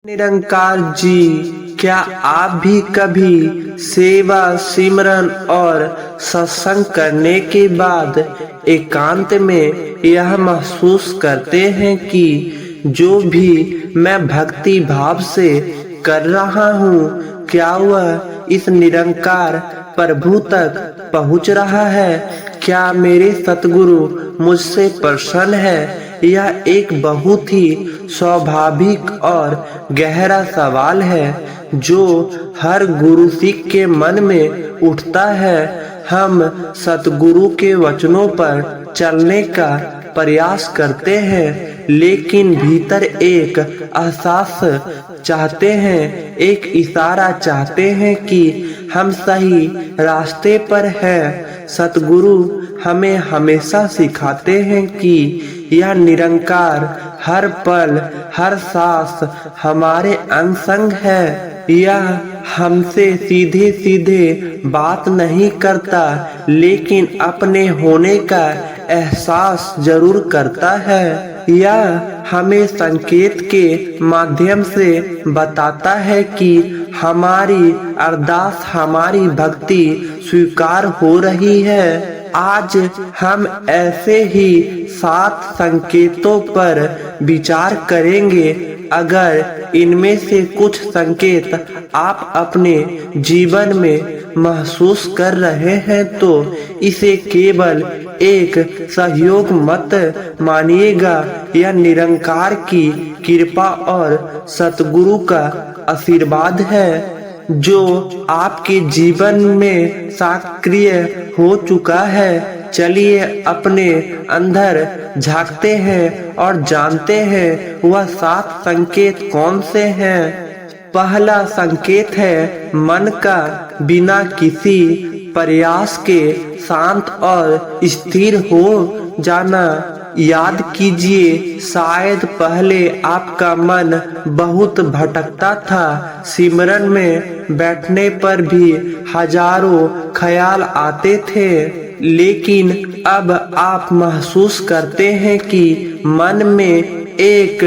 निरंकार जी, क्या आप भी कभी सेवा सिमरन और सत्संग करने के बाद एकांत में यह महसूस करते हैं कि जो भी मैं भक्ति भाव से कर रहा हूँ, क्या वह इस निरंकार प्रभु तक पहुँच रहा है? क्या मेरे सतगुरु मुझसे प्रसन्न है? यह एक बहुत ही स्वाभाविक और गहरा सवाल है जो हर गुरु सिख के मन में उठता है। हम सतगुरु के वचनों पर चलने का प्रयास करते हैं, लेकिन भीतर एक एहसास चाहते हैं, एक इशारा चाहते हैं कि हम सही रास्ते पर हैं। सतगुरु हमें हमेशा सिखाते हैं कि यह निरंकार हर पल हर सांस हमारे अंग संग है। यह हमसे सीधे सीधे बात नहीं करता, लेकिन अपने होने का एहसास जरूर करता है। यह हमें संकेत के माध्यम से बताता है कि हमारी अरदास, हमारी भक्ति स्वीकार हो रही है। आज हम ऐसे ही 7 संकेतों पर विचार करेंगे। अगर इनमें से कुछ संकेत आप अपने जीवन में महसूस कर रहे हैं तो इसे केवल एक सहयोग मत मानिएगा। यह निरंकार की कृपा और सतगुरु का आशीर्वाद है जो आपके जीवन में सक्रिय हो चुका है। चलिए अपने अंदर झांकते हैं और जानते हैं वह 7 संकेत कौन से हैं। पहला संकेत है मन का बिना किसी प्रयास के शांत और स्थिर हो जाना। याद कीजिए, शायद पहले आपका मन बहुत भटकता था। सिमरन में बैठने पर भी हजारों ख्याल आते थे, लेकिन अब आप महसूस करते हैं कि मन में एक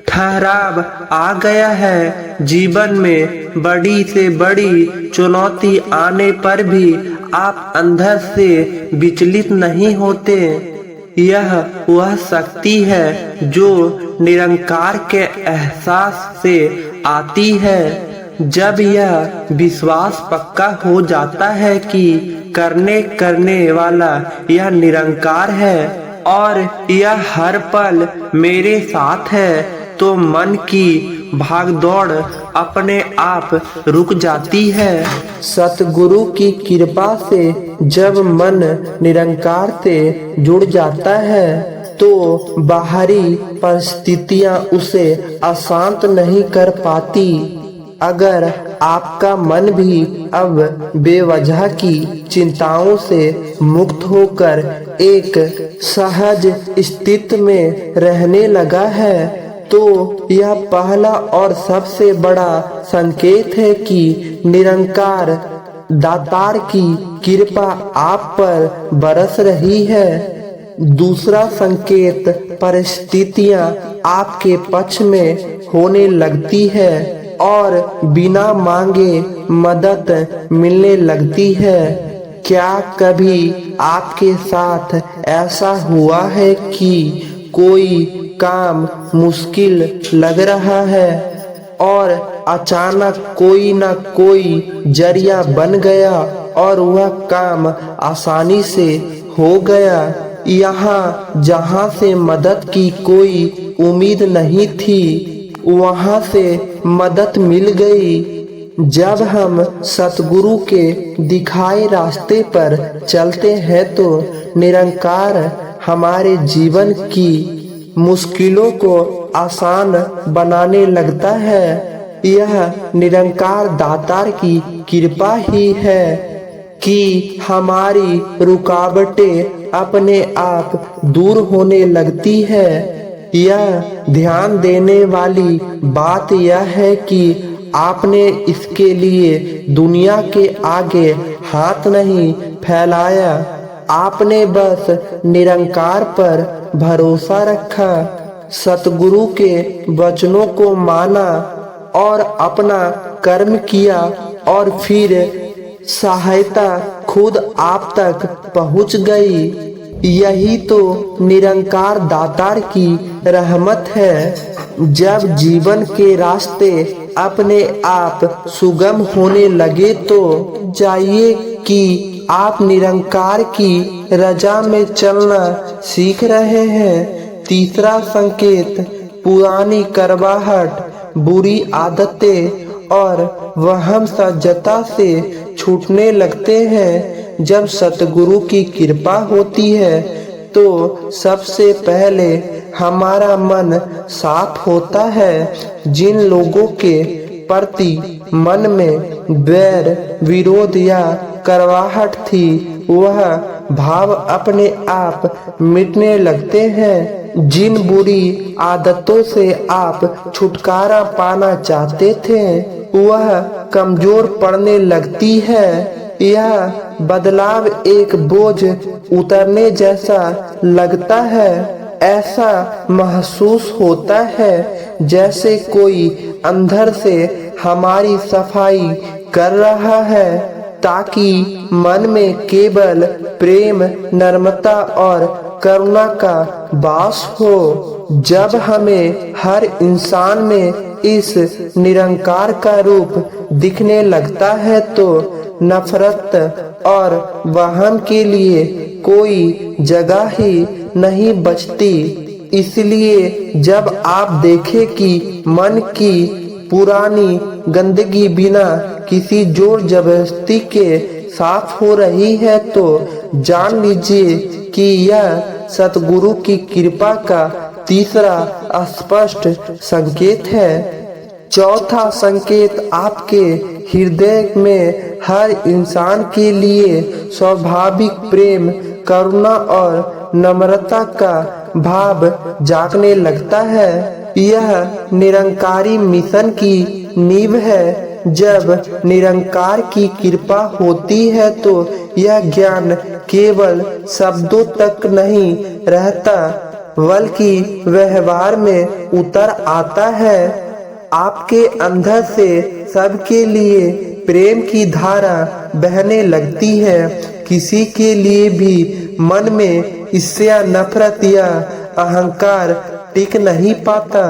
ठहराव आ गया है। जीवन में बड़ी से बड़ी चुनौती आने पर भी आप अंदर से विचलित नहीं होते। यह वह शक्ति है जो निरंकार के एहसास से आती है। जब यह विश्वास पक्का हो जाता है कि करने वाला यह निरंकार है और यह हर पल मेरे साथ है, तो मन की भागदौड़ अपने आप रुक जाती है। सतगुरु की कृपा से जब मन निरंकार से जुड़ जाता है तो बाहरी परिस्थितियां उसे अशांत नहीं कर पाती। अगर आपका मन भी अब बेवजह की चिंताओं से मुक्त होकर एक सहज स्थिति में रहने लगा है, तो यह पहला और सबसे बड़ा संकेत है कि निरंकार दातार की कृपा आप पर बरस रही है। दूसरा संकेत, परिस्थितियां आपके पक्ष में होने लगती है और बिना मांगे मदद मिलने लगती है। क्या कभी आपके साथ ऐसा हुआ है कि कोई काम मुश्किल लग रहा है और अचानक कोई न कोई जरिया बन गया और वह काम आसानी से हो गया? यहाँ जहाँ से मदद की कोई उम्मीद नहीं थी, वहाँ से मदद मिल गई। जब हम सतगुरु के दिखाए रास्ते पर चलते हैं तो निरंकार हमारे जीवन की मुश्किलों को आसान बनाने लगता है। यह निरंकार दातार की कृपा ही है कि हमारी रुकावटें अपने आप दूर होने लगती है। यह ध्यान देने वाली बात यह है कि आपने इसके लिए दुनिया के आगे हाथ नहीं फैलाया, आपने बस निरंकार पर भरोसा रखा, सतगुरु के वचनों को माना और अपना कर्म किया और फिर सहायता खुद आप तक पहुंच गई। यही तो निरंकार दातार की रहमत है। जब जीवन के रास्ते अपने आप सुगम होने लगे तो चाहिए कि आप निरंकार की रजा में चलना सीख रहे हैं। तीसरा संकेत, पुरानी करवाहट, बुरी आदतें और वहम सज्जता से छूटने लगते हैं। जब सतगुरु की कृपा होती है तो सबसे पहले हमारा मन साफ होता है। जिन लोगों के प्रति मन में वैर, विरोध या करवाहट थी, वह भाव अपने आप मिटने लगते हैं। जिन बुरी आदतों से आप छुटकारा पाना चाहते थे, वह कमजोर पड़ने लगती है। यह बदलाव एक बोझ उतरने जैसा लगता है। ऐसा महसूस होता है जैसे कोई अंदर से हमारी सफाई कर रहा है, ताकि मन में केवल प्रेम, नम्रता और करुणा का वास हो। जब हमें हर इंसान में इस निरंकार का रूप दिखने लगता है तो नफरत और वहम के लिए कोई जगह ही नहीं बचती। इसलिए जब आप देखें कि मन की पुरानी गंदगी बिना किसी जोर जबरदस्ती के साफ हो रही है तो जान लीजिए कि यह सतगुरु की कृपा का तीसरा स्पष्ट संकेत है। चौथा संकेत, आपके हृदय में हर इंसान के लिए स्वाभाविक प्रेम, करुणा और नम्रता का भाव जागने लगता है। यह निरंकारी मिशन की नींव है। जब निरंकार की कृपा होती है तो यह ज्ञान केवल शब्दों तक नहीं रहता, बल्कि व्यवहार में उतर आता है। आपके अंदर से सबके लिए प्रेम की धारा बहने लगती है। किसी के लिए भी मन में ईर्ष्या, नफरत या अहंकार टिक नहीं पाता।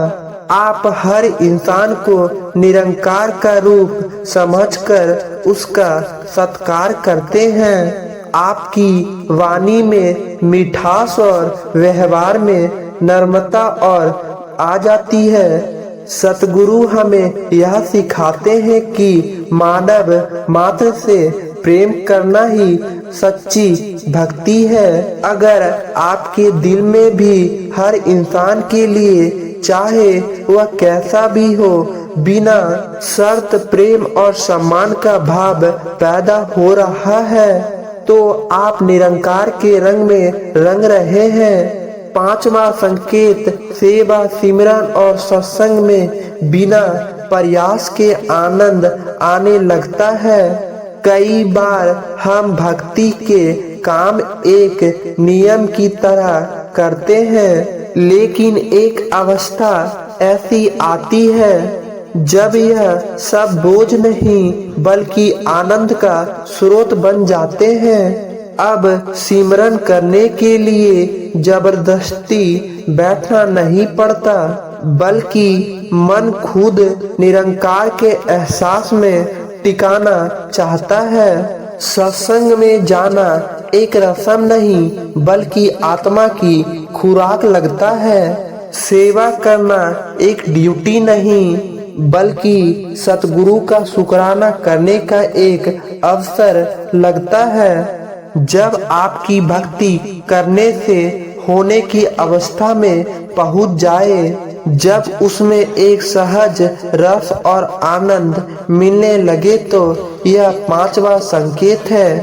आप हर इंसान को निरंकार का रूप समझकर उसका सत्कार करते हैं। आपकी वाणी में मिठास और व्यवहार में नम्रता और आ जाती है। सतगुरु हमें यह सिखाते हैं कि मानव मात्र से प्रेम करना ही सच्ची भक्ति है। अगर आपके दिल में भी हर इंसान के लिए, चाहे वह कैसा भी हो, बिना शर्त प्रेम और सम्मान का भाव पैदा हो रहा है, तो आप निरंकार के रंग में रंग रहे हैं। पांचवा संकेत, सेवा, सिमरन और सत्संग में बिना प्रयास के आनंद आने लगता है। कई बार हम भक्ति के काम एक नियम की तरह करते हैं, लेकिन एक अवस्था ऐसी आती है जब यह सब बोझ नहीं बल्कि आनंद का स्रोत बन जाते हैं। अब सिमरन करने के लिए जबरदस्ती बैठना नहीं पड़ता, बल्कि मन खुद निरंकार के एहसास में टिकाना चाहता है। सत्संग में जाना एक रस्म नहीं बल्कि आत्मा की खुराक लगता है। सेवा करना एक ड्यूटी नहीं बल्कि सतगुरु का शुक्राना करने का एक अवसर लगता है। जब आपकी भक्ति करने से होने की अवस्था में पहुंच जाए, जब उसमें एक सहज रस और आनंद मिलने लगे, तो यह पांचवा संकेत है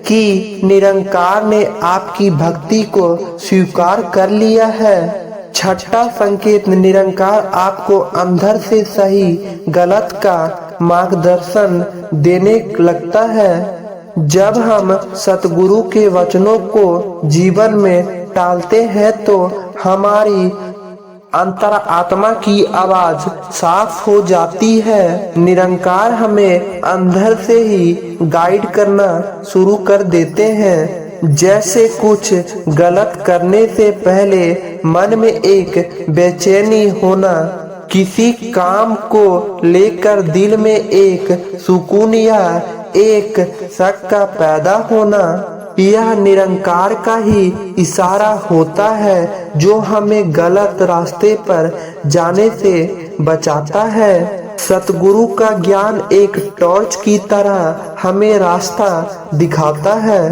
कि निरंकार ने आपकी भक्ति को स्वीकार कर लिया है। छठा संकेत, निरंकार आपको अंदर से सही गलत का मार्गदर्शन देने लगता है। जब हम सतगुरु के वचनों को जीवन में टालते हैं तो हमारी अंतरात्मा की आवाज साफ हो जाती है। निरंकार हमें अंदर से ही गाइड करना शुरू कर देते हैं। जैसे कुछ गलत करने से पहले मन में एक बेचैनी होना, किसी काम को लेकर दिल में एक सुकून या एक शक का पैदा होना, यह निरंकार का ही इशारा होता है जो हमें गलत रास्ते पर जाने से बचाता है। सतगुरु का ज्ञान एक टॉर्च की तरह हमें रास्ता दिखाता है।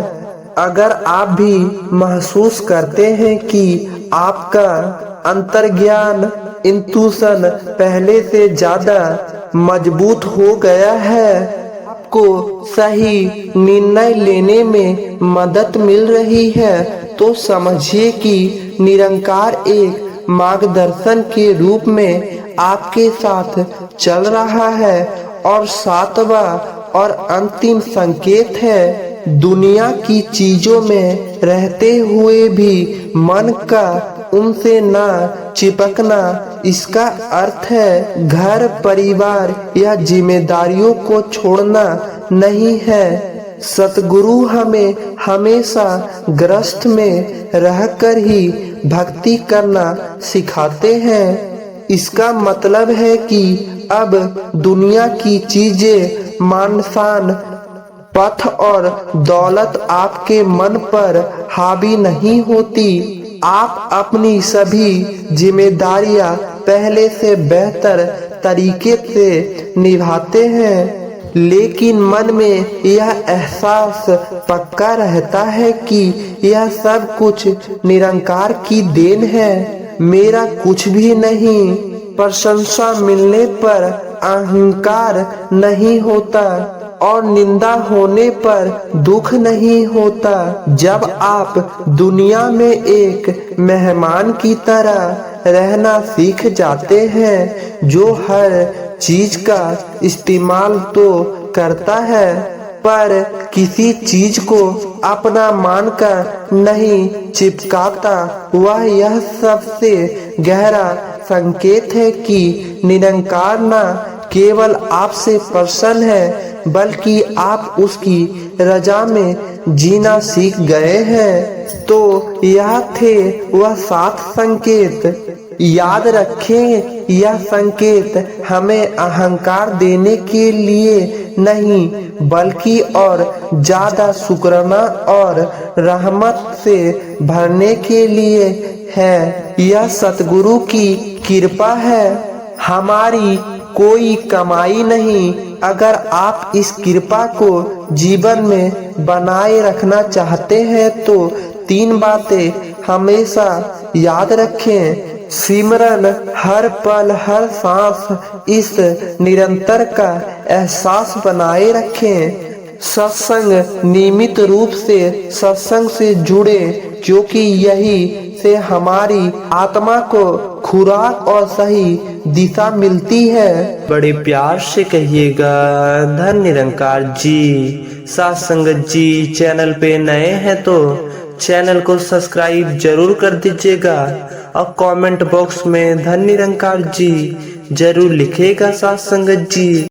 अगर आप भी महसूस करते हैं कि आपका अंतर्ज्ञान इंतुशन पहले से ज्यादा मजबूत हो गया है, को सही निर्णय लेने में मदद मिल रही है, तो समझिए कि निरंकार एक मार्गदर्शन के रूप में आपके साथ चल रहा है और सातवां और अंतिम संकेत है। दुनिया की चीजों में रहते हुए भी मन का उनसे ना चिपकना, इसका अर्थ है घर परिवार या जिम्मेदारियों को छोड़ना नहीं है। सतगुरु हमें हमेशा ग्रस्त में रहकर ही भक्ति करना सिखाते हैं। इसका मतलब है कि अब दुनिया की चीजें, मान सम्मान, पथ और दौलत आपके मन पर हावी नहीं होती। आप अपनी सभी जिम्मेदारियां पहले से बेहतर तरीके से निभाते हैं, लेकिन मन में यह एहसास पक्का रहता है कि यह सब कुछ निरंकार की देन है, मेरा कुछ भी नहीं। प्रशंसा मिलने पर अहंकार नहीं होता और निंदा होने पर दुख नहीं होता। जब आप दुनिया में एक मेहमान की तरह रहना सीख जाते हैं, जो हर चीज का इस्तेमाल तो करता है पर किसी चीज को अपना मानकर नहीं चिपकाता, वह यह सबसे गहरा संकेत है कि निरंकार न केवल आपसे प्रसन्न है, बल्कि आप उसकी रजा में जीना सीख गए हैं। तो यह थे वह 7 संकेत। याद रखें, यह संकेत हमें अहंकार देने के लिए नहीं, बल्कि और ज्यादा शुक्राना और रहमत से भरने के लिए है। यह सतगुरु की कृपा है, हमारी कोई कमाई नहीं। अगर आप इस कृपा को जीवन में बनाए रखना चाहते हैं तो 3 बातें हमेशा याद रखें। सिमरन, हर पल हर सांस इस निरंतर का एहसास बनाए रखें। सत्संग, नियमित रूप से सत्संग से जुड़े, क्योंकि यही से हमारी आत्मा को खुराक और सही दिशा मिलती है। बड़े प्यार से कहिएगा, धन निरंकार जी। साथ संगत जी, चैनल पे नए हैं तो चैनल को सब्सक्राइब जरूर कर दीजिएगा और कमेंट बॉक्स में धन निरंकार जी जरूर लिखेगा साथ संगत जी।